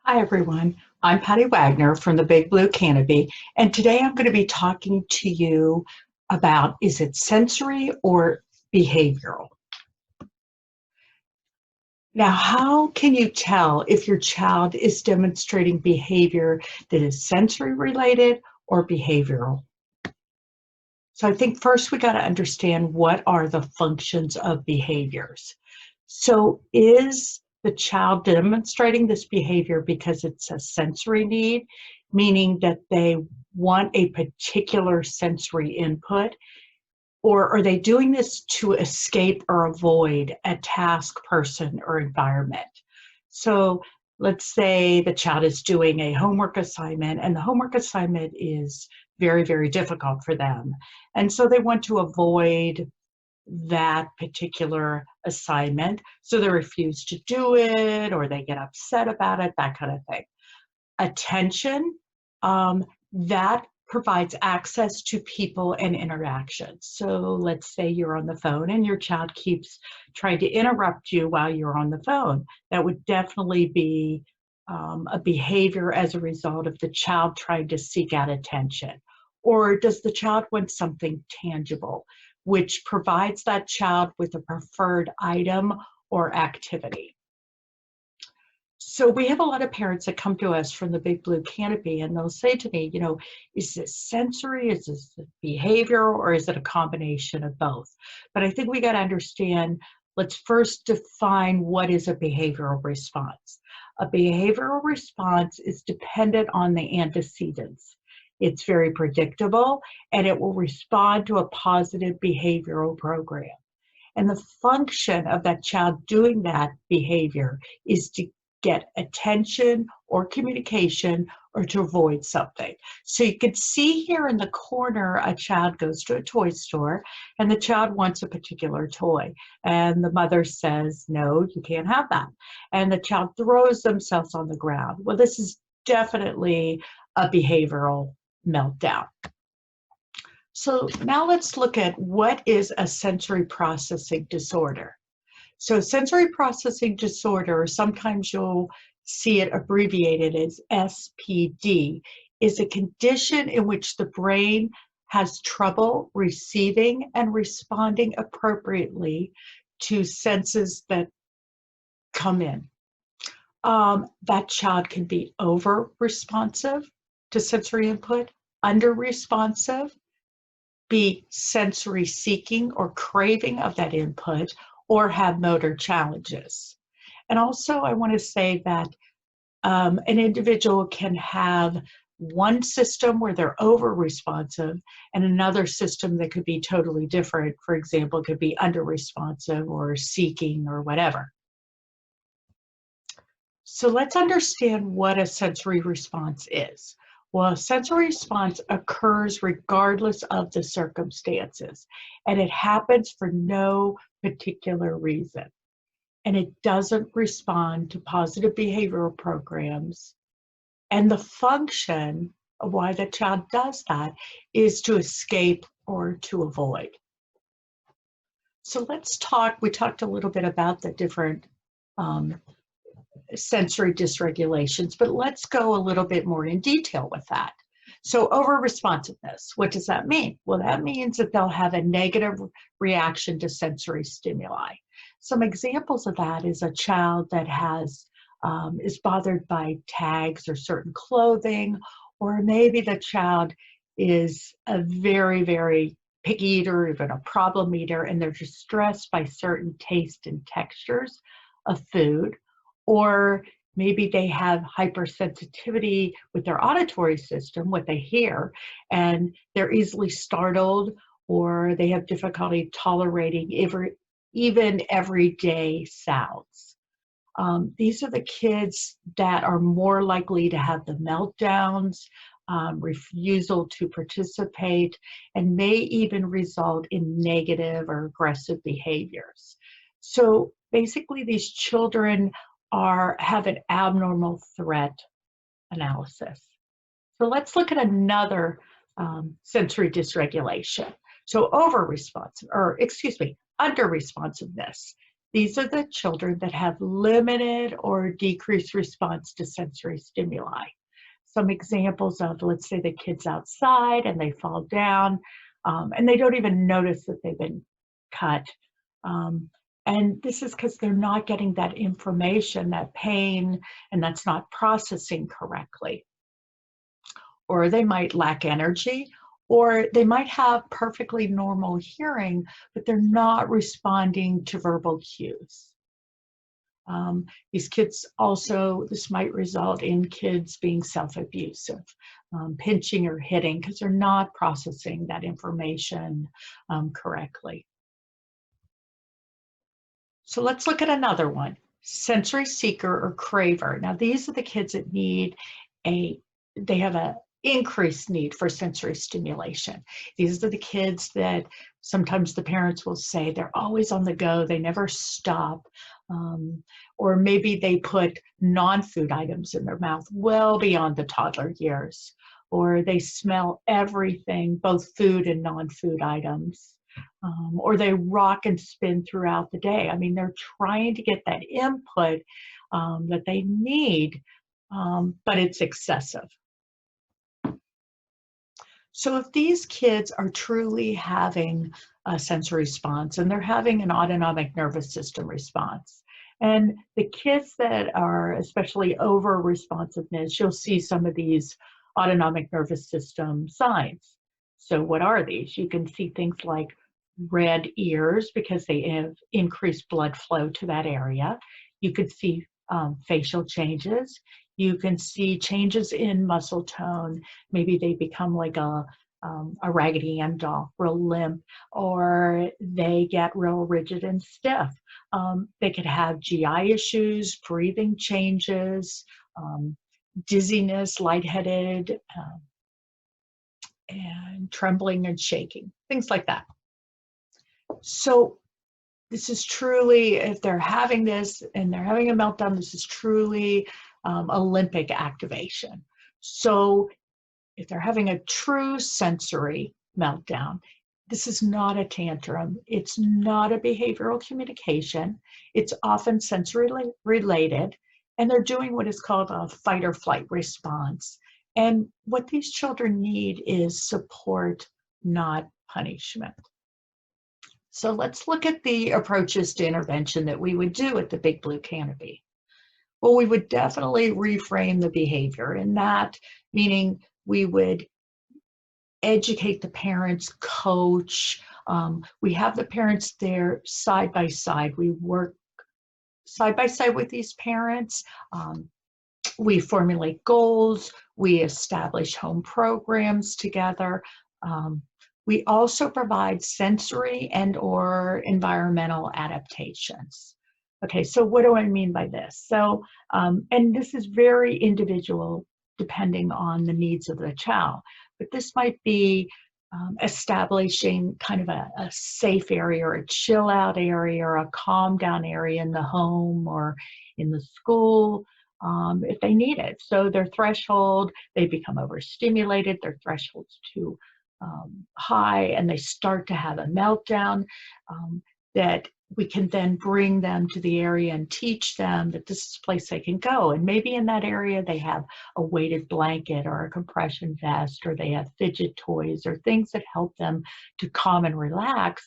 Hi everyone, I'm Patty Wagner from the Big Blue Canopy, and today I'm going to be talking to you about is it sensory or behavioral? Now, how can you tell if your child is demonstrating behavior that is sensory related or behavioral? So I think first we got to understand what are the functions of behaviors. So is the child demonstrating this behavior because it's a sensory need, meaning that they want a particular sensory input, or are they doing this to escape or avoid a task, person, or environment? So let's say the child is doing a homework assignment and the homework assignment is very, very difficult for them. And so they want to avoid that particular assignment. So they refuse to do it or they get upset about it, that kind of thing. Attention, that provides access to people and interaction. So let's say you're on the phone and your child keeps trying to interrupt you while you're on the phone. That would definitely be a behavior as a result of the child trying to seek out attention. Or does the child want something tangible, which provides that child with a preferred item or activity? So we have a lot of parents that come to us from the Big Blue Canopy and they'll say to me, is this sensory, is this behavioral, or is it a combination of both? But I think we got to understand, let's first define what is a behavioral response. A behavioral response is dependent on the antecedents. It's very predictable and it will respond to a positive behavioral program. And the function of that child doing that behavior is to get attention or communication or to avoid something. So you can see here in the corner, a child goes to a toy store and the child wants a particular toy. And the mother says, no, you can't have that. And the child throws themselves on the ground. Well, this is definitely a behavioral meltdown. So now let's look at what is a sensory processing disorder. So sensory processing disorder, or sometimes you'll see it abbreviated as SPD, is a condition in which the brain has trouble receiving and responding appropriately to senses that come in. That child can be over-responsive to sensory input, under-responsive, be sensory seeking or craving of that input, or have motor challenges. And also I want to say that an individual can have one system where they're over-responsive and another system that could be totally different. For example, it could be under-responsive or seeking or whatever. So let's understand what a sensory response is. Well, a sensory response occurs regardless of the circumstances, and it happens for no particular reason. And it doesn't respond to positive behavioral programs. And the function of why the child does that is to escape or to avoid. So let's talk, we talked a little bit about the different sensory dysregulations, but let's go a little bit more in detail with that. So over-responsiveness, what does that mean? Well, that means that they'll have a negative reaction to sensory stimuli. Some examples of that is a child that is bothered by tags or certain clothing, or maybe the child is a very, very picky eater, even a problem eater, and they're distressed by certain taste and textures of food. Or maybe they have hypersensitivity with their auditory system, what they hear, and they're easily startled, or they have difficulty tolerating even everyday sounds. These are the kids that are more likely to have the meltdowns, refusal to participate, and may even result in negative or aggressive behaviors. So basically, these children have an abnormal threat analysis. So let's look at another sensory dysregulation. So under-responsiveness. These are the children that have limited or decreased response to sensory stimuli. Some examples of, let's say the kid's outside and they fall down, and they don't even notice that they've been cut. And this is because they're not getting that information, that pain, and that's not processing correctly. Or they might lack energy, or they might have perfectly normal hearing, but they're not responding to verbal cues. These kids also, this might result in kids being self-abusive, pinching or hitting because they're not processing that information correctly. So let's look at another one, sensory seeker or craver. Now these are the kids that they have an increased need for sensory stimulation. These are the kids that sometimes the parents will say they're always on the go, they never stop. Or maybe they put non-food items in their mouth well beyond the toddler years, or they smell everything, both food and non-food items. Or they rock and spin throughout the day. I mean, they're trying to get that input that they need, but it's excessive. So if these kids are truly having a sensory response and they're having an autonomic nervous system response, and the kids that are especially over responsiveness, you'll see some of these autonomic nervous system signs. So what are these? You can see things like red ears because they have increased blood flow to that area. You could see facial changes. You can see changes in muscle tone. Maybe they become like a Raggedy Ann doll, real limp, or they get real rigid and stiff. They could have GI issues, breathing changes, dizziness, lightheaded, and trembling and shaking, things like that. So this is truly, if they're having this and they're having a meltdown, this is truly Olympic activation. So if they're having a true sensory meltdown, this is not a tantrum. It's not a behavioral communication. It's often sensory related, and they're doing what is called a fight or flight response. And what these children need is support, not punishment. So let's look at the approaches to intervention that we would do at the Big Blue Canopy. Well, we would definitely reframe the behavior, and that meaning we would educate the parents, coach. We have the parents there side by side. We work side by side with these parents. We formulate goals. We establish home programs together. We also provide sensory and/or environmental adaptations. Okay, so what do I mean by this? So, and this is very individual depending on the needs of the child, but this might be establishing kind of a safe area or a chill out area or a calm down area in the home or in the school if they need it. So their threshold, they become overstimulated, their threshold's too high and they start to have a meltdown, that we can then bring them to the area and teach them that this is a place they can go. And maybe in that area they have a weighted blanket or a compression vest, or they have fidget toys or things that help them to calm and relax.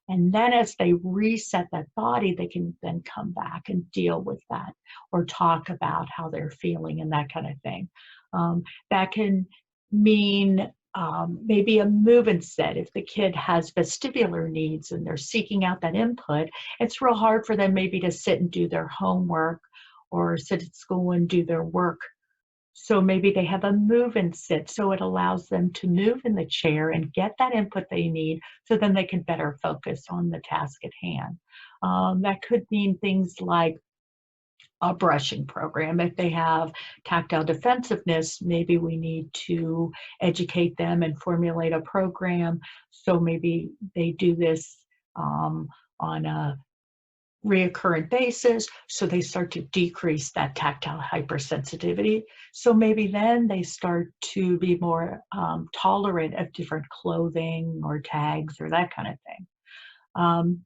And then as they reset that body, they can then come back and deal with that or talk about how they're feeling and that kind of thing. That can mean maybe a move and sit. If the kid has vestibular needs and they're seeking out that input, it's real hard for them maybe to sit and do their homework or sit at school and do their work. So maybe they have a move and sit, so it allows them to move in the chair and get that input they need so then they can better focus on the task at hand. That could mean things like a brushing program. If they have tactile defensiveness, maybe we need to educate them and formulate a program. So maybe they do this on a reoccurrent basis, so they start to decrease that tactile hypersensitivity. So maybe then they start to be more tolerant of different clothing or tags or that kind of thing.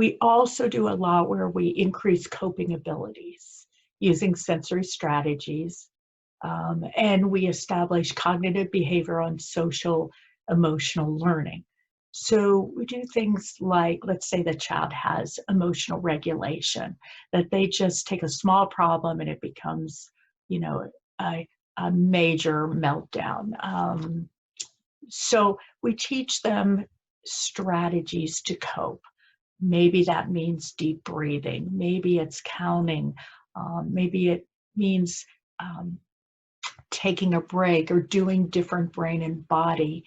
We also do a lot where we increase coping abilities using sensory strategies, and we establish cognitive, behavioral, and social emotional learning. So we do things like, let's say the child has emotional regulation, that they just take a small problem and it becomes, you know, a, a major meltdown. So we teach them strategies to cope. Maybe that means deep breathing. Maybe it's counting. Maybe it means taking a break or doing different brain and body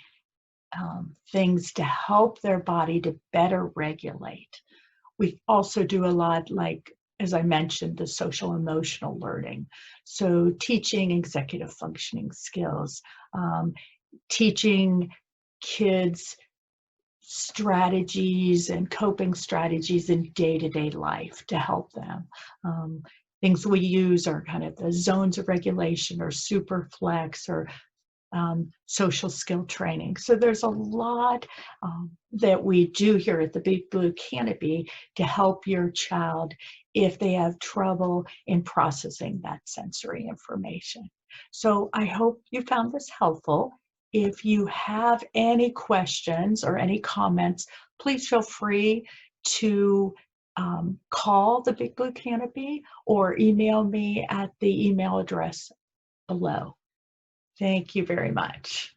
things to help their body to better regulate. We also do a lot, like, as I mentioned, the social emotional learning. So teaching executive functioning skills, teaching kids strategies and coping strategies in day-to-day life to help them. Things we use are kind of the zones of regulation or superflex or social skill training. So there's a lot that we do here at the Big Blue Canopy to help your child if they have trouble in processing that sensory information. So I hope you found this helpful. If you have any questions or any comments, please feel free to call the Big Blue Canopy or email me at the email address below. Thank you very much.